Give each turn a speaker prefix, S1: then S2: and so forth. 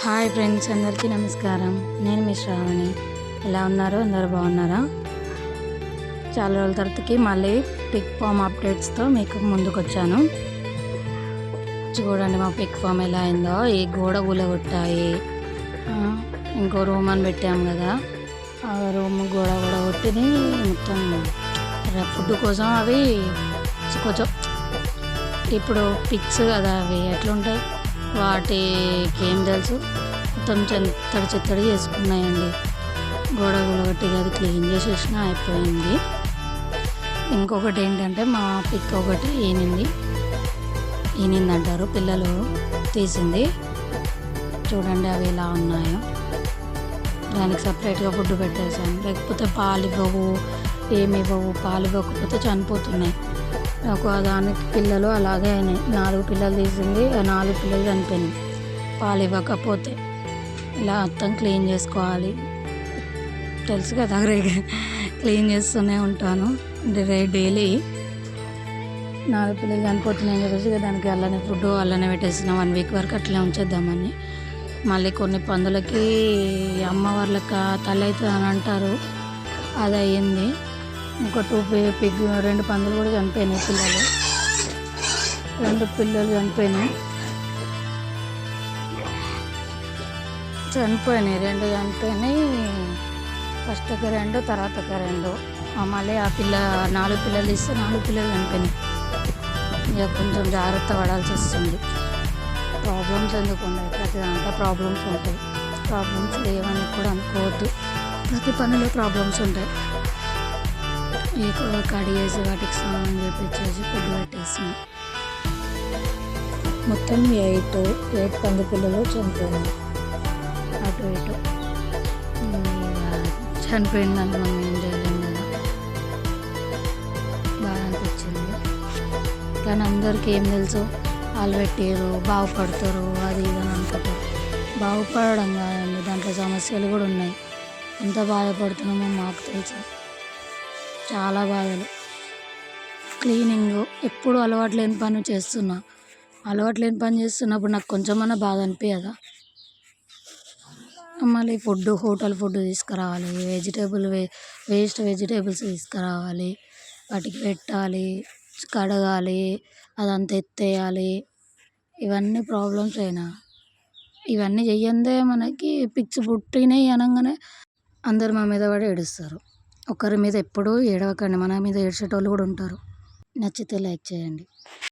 S1: Hi friends, అందరికీ నమస్కారం. నేను మీ శ్రావణి. ఎలా ఉన్నారు? అందరూ బాగున్నారా? చాలా రోజుల తర్వాతకి మళ్ళీ పిక్ ఫామ్ అప్డేట్స్తో మీకు ముందుకు వచ్చాను. చూడండి మా పిక్ ఫామ్ ఎలా అయిందో. ఈ గోడ కూలగొట్టాయి, ఇంకో రూమ్ అని పెట్టాము కదా, ఆ రూమ్ గోడ కొట్టిని మొత్తం ఫుడ్ కోసం అవి కొంచెం ఇప్పుడు పిక్స్ కదా, అవి ఎట్లుంటాయి వాటికి ఏం తెలుసు, మొత్తం చిత్తడి చేసుకున్నాయండి. గోడ కూలగొట్టి అది క్లీన్ చేసేసిన అయిపోయింది. ఇంకొకటి ఏంటంటే మా పిక్ ఒకటి ఈనిందంటారు, పిల్లలు తీసింది. చూడండి అవి ఎలా ఉన్నాయో. దానికి సపరేట్గా ఫుడ్ పెట్టేసాను, లేకపోతే పాలు ఇవ్వవు, ఏమి ఇవ్వవు. పాలు ఇవ్వకపోతే చనిపోతున్నాయి. ఒక దానికి పిల్లలు అలాగే అయినాయి. 4 పిల్లలు తీసింది, 4 పిల్లలు చనిపోయినాయి పాలు ఇవ్వకపోతే. ఇలా మొత్తం క్లీన్ చేసుకోవాలి, తెలుసు కదా, క్లీన్ చేస్తూనే ఉంటాను డైలీ. 4 పిల్లలు చనిపోతున్నాయని చెప్పేసి దానికి అలానే ఫుడ్ అలానే పెట్టేసిన 1 వీక్ వరకు అట్లా ఉంచేద్దామని. మళ్ళీ కొన్ని పందులకి అమ్మవార్లకి తల్లి అవుతుంది అని అంటారు, అది అయ్యింది. ఇంకో 2 పందులు కూడా చనిపోయినాయి. 2 పిల్లలు చనిపోయినాయి. 2 చనిపోయినాయి. ఫస్ట్కి 2, తర్వాతకి 2. మళ్ళీ ఆ 4 పిల్లలు ఇస్తే 4 పిల్లలు చనిపోయినాయి. ఇక కొంచెం జాగ్రత్త పడాల్సి వస్తుంది. ప్రాబ్లమ్స్ ఎందుకు ఉన్నాయి, ప్రతి దాంట్లో ప్రాబ్లమ్స్ ఉంటాయి. ప్రాబ్లమ్స్ లేవని కూడా అనుకోవద్దు, ప్రతి పనిలో ప్రాబ్లమ్స్ ఉంటాయి. ఎక్కువ కడిగేసి వాటికి స్నానం చేపించేసి ఫుడ్ పెట్టేసిన. మొత్తం 8 పంది పిల్లలు చనిపోయినాయి. అటు ఇటు చనిపోయిందని మనం ఏం చేయలేము కదా. బాగా అనిపించింది. కానీ అందరికీ ఏం తెలుసు, వాళ్ళు పెట్టారు బాగుపడతారు అది ఇది అని అనుకుంటారు. బాగుపడడం కాదండి, దాంట్లో సమస్యలు కూడా ఉన్నాయి. ఎంత బాధపడుతున్నామో మాకు తెలుసు. చాలా బాధలు. క్లీనింగ్ ఎప్పుడు అలవాటు లేని పని చేస్తున్నప్పుడు నాకు కొంచెమన్నా బాధ అనిపించదా? మళ్ళీ హోటల్ ఫుడ్ తీసుకురావాలి, వేస్ట్ వెజిటేబుల్స్ తీసుకురావాలి, వాటికి పెట్టాలి, కడగాలి, అదంతా ఎత్తేయాలి. ఇవన్నీ ప్రాబ్లమ్స్ అయినా. ఇవన్నీ చెయ్యందే మనకి పిక్స్ పుట్టినాయి అనగానే అందరు మా మీద పడి ఏడుస్తారు. ఒకరి మీద ఎప్పుడూ ఏడవకండి, మన మీద ఏడ్చేటోళ్ళు కూడా ఉంటారు. నచ్చితే లైక్ చేయండి.